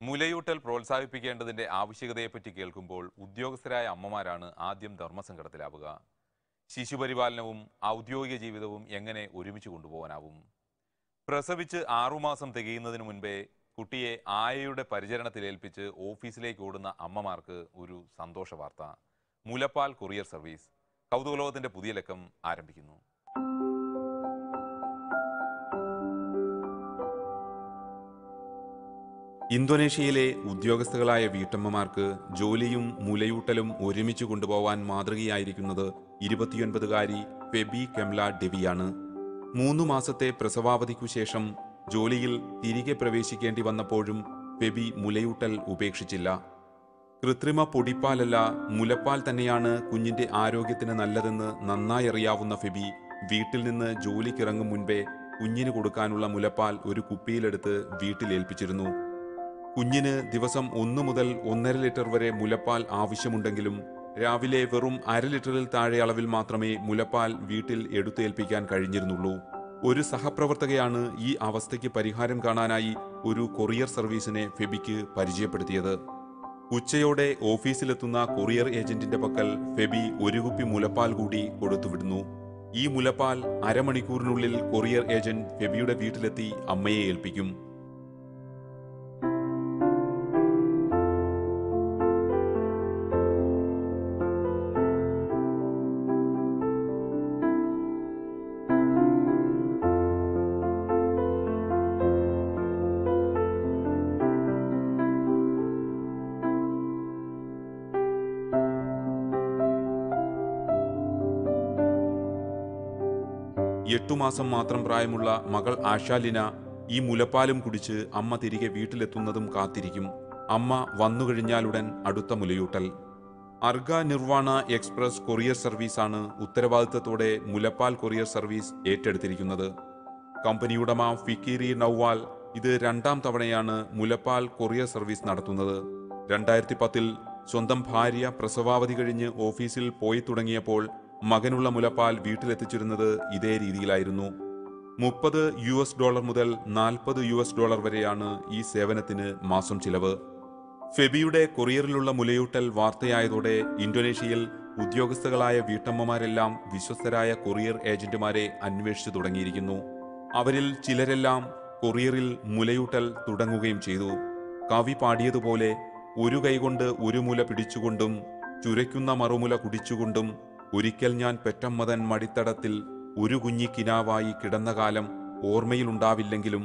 മുലയൂട്ടൽ പ്രോത്സാഹിപ്പിക്കേണ്ടതിന്റെ ആവശ്യകതയെപ്പറ്റി കേൾക്കുമ്പോൾ ഉദ്യോഗസ്ഥരായ അമ്മമാരാണ് ആദ്യം ധർമ്മസങ്കടത്തിലാവുക. ശിശുപരിപാലനവും ഔദ്യോഗിക ജീവിതവും എങ്ങനെ ഒരുമിച്ച് കൊണ്ടുപോകാനാവും? പ്രസവിച്ച് 6 മാസം തികയുന്നതിന് മുൻപേ കുട്ടിയെ ആയയുടെ പരിചരണത്തിലേൽപ്പിച്ച് ഓഫീസിലേക്ക് ഓടുന്ന അമ്മമാർക്ക് ഒരു സന്തോഷ വാർത്ത. മുലപ്പാൽ കൊറിയർ സർവീസ് കൗതുകലോകത്തിന്റെ പുതിയ ലക്കം ആരംഭിക്കുന്നു. ഇന്തോനേഷ്യയിലെ ഉദ്യോഗസ്ഥകളായ വീട്ടമ്മമാർക്ക് ജോലിയും മുലയൂട്ടലും ഒരുമിച്ച് കൊണ്ടുപോവാൻ മാതൃകയായിരിക്കുന്നത് 29-കാരി ഫെബി കെംല ഡെവിയാണ്. 3 മാസത്തെ പ്രസവാവധിക്കു ശേഷം ജോലിയിൽ തിരികെ പ്രവേശിക്കേണ്ടി വന്നപ്പോഴും ഫെബി മുലയൂട്ടൽ ഉപേക്ഷിച്ചില്ല. കൃത്രിമ പൊടിപ്പാലല്ല, മുലപ്പാൽ തന്നെയാണ് കുഞ്ഞിന്റെ ആരോഗ്യത്തിന് നല്ലതെന്ന് നന്നായി അറിയാവുന്ന ഫെബി വീട്ടിൽ നിന്ന് ജോലിക്കിറങ്ങും മുൻപേ കുഞ്ഞിന് കൊടുക്കാനുള്ള മുലപ്പാൽ ഒരു കുപ്പിയിലെടുത്ത് വീട്ടിലേൽപ്പിച്ചിരുന്നു. കുഞ്ഞിന് ദിവസം 1 മുതൽ 1.5 ലിറ്റർ വരെ മുലപ്പാൽ ആവശ്യമുണ്ടെങ്കിലും രാവിലെ വെറും 1/2 ലിറ്ററിൽ താഴെ അളവിൽ മാത്രമേ മുലപ്പാൽ വീട്ടിൽ എടുത്തേൽപ്പിക്കാൻ കഴിഞ്ഞിരുന്നുള്ളൂ. ഒരു സഹപ്രവർത്തകയാണ് ഈ അവസ്ഥയ്ക്ക് പരിഹാരം കാണാനായി ഒരു കൊറിയർ സർവീസിനെ ഫെബിക്ക് പരിചയപ്പെടുത്തിയത്. ഉച്ചയോടെ ഓഫീസിലെത്തുന്ന കൊറിയർ ഏജന്റിന്റെ പക്കൽ ഫെബി ഒരു കുപ്പി മുലപ്പാൽ കൂടി കൊടുത്തുവിടുന്നു. ഈ മുലപ്പാൽ അരമണിക്കൂറിനുള്ളിൽ കൊറിയർ ഏജന്റ് ഫെബിയുടെ വീട്ടിലെത്തി അമ്മയെ ഏൽപ്പിക്കും. എട്ടു മാസം മാത്രം പ്രായമുള്ള മകൾ ആശാലിന ഈ മുലപ്പാലും കുടിച്ച് അമ്മ തിരികെ വീട്ടിലെത്തുന്നതും കാത്തിരിക്കും. അമ്മ വന്നുകഴിഞ്ഞാലുടൻ അടുത്ത മുലയൂട്ടൽ. അർഗ നിർവാണ എക്സ്പ്രസ് കൊറിയർ സർവീസാണ് ഉത്തരവാദിത്തത്തോടെ മുലപ്പാൽ കൊറിയർ സർവീസ് ഏറ്റെടുത്തിരിക്കുന്നത്. കമ്പനി ഉടമ ഫിക്കിരി നൌവാൽ ഇത് 2ാം തവണയാണ് മുലപ്പാൽ കൊറിയർ സർവീസ് നടത്തുന്നത്. 2010-ൽ സ്വന്തം ഭാര്യ പ്രസവാവധി കഴിഞ്ഞ് ഓഫീസിൽ പോയി തുടങ്ങിയപ്പോൾ മകനുള്ള മുലപ്പാൽ വീട്ടിലെത്തിച്ചിരുന്നത് ഇതേ രീതിയിലായിരുന്നു. $30 മുതൽ $40 വരെയാണ് ഈ സേവനത്തിന് മാസം ചിലവ്. ഫെബിയുടെ കൊറിയറിലുള്ള മുലയൂട്ടൽ വാർത്തയായതോടെ ഇന്തോനേഷ്യയിൽ ഉദ്യോഗസ്ഥകളായ വീട്ടമ്മമാരെല്ലാം വിശ്വസ്തരായ കൊറിയർ ഏജന്റുമാരെ അന്വേഷിച്ചു തുടങ്ങിയിരിക്കുന്നു. അവരിൽ ചിലരെല്ലാം കൊറിയറിൽ മുലയൂട്ടൽ തുടങ്ങുകയും ചെയ്തു. കവി പാടിയതുപോലെ, ഒരു കൈകൊണ്ട് ഒരു മുല പിടിച്ചുകൊണ്ടും ചുരയ്ക്കുന്ന മറുമുല കുടിച്ചുകൊണ്ടും ഒരിക്കൽ ഞാൻ പെറ്റമ്മതൻ മടിത്തടത്തിൽ ഒരു കുഞ്ഞിക്കിനാവായി കിടന്ന കാലം ഓർമ്മയിലുണ്ടാവില്ലെങ്കിലും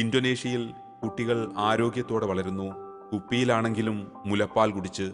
ഇന്തോനേഷ്യയിൽ കുട്ടികൾ ആരോഗ്യത്തോടെ വളരുന്നു, കുപ്പിയിലാണെങ്കിലും മുലപ്പാൽ കുടിച്ച്.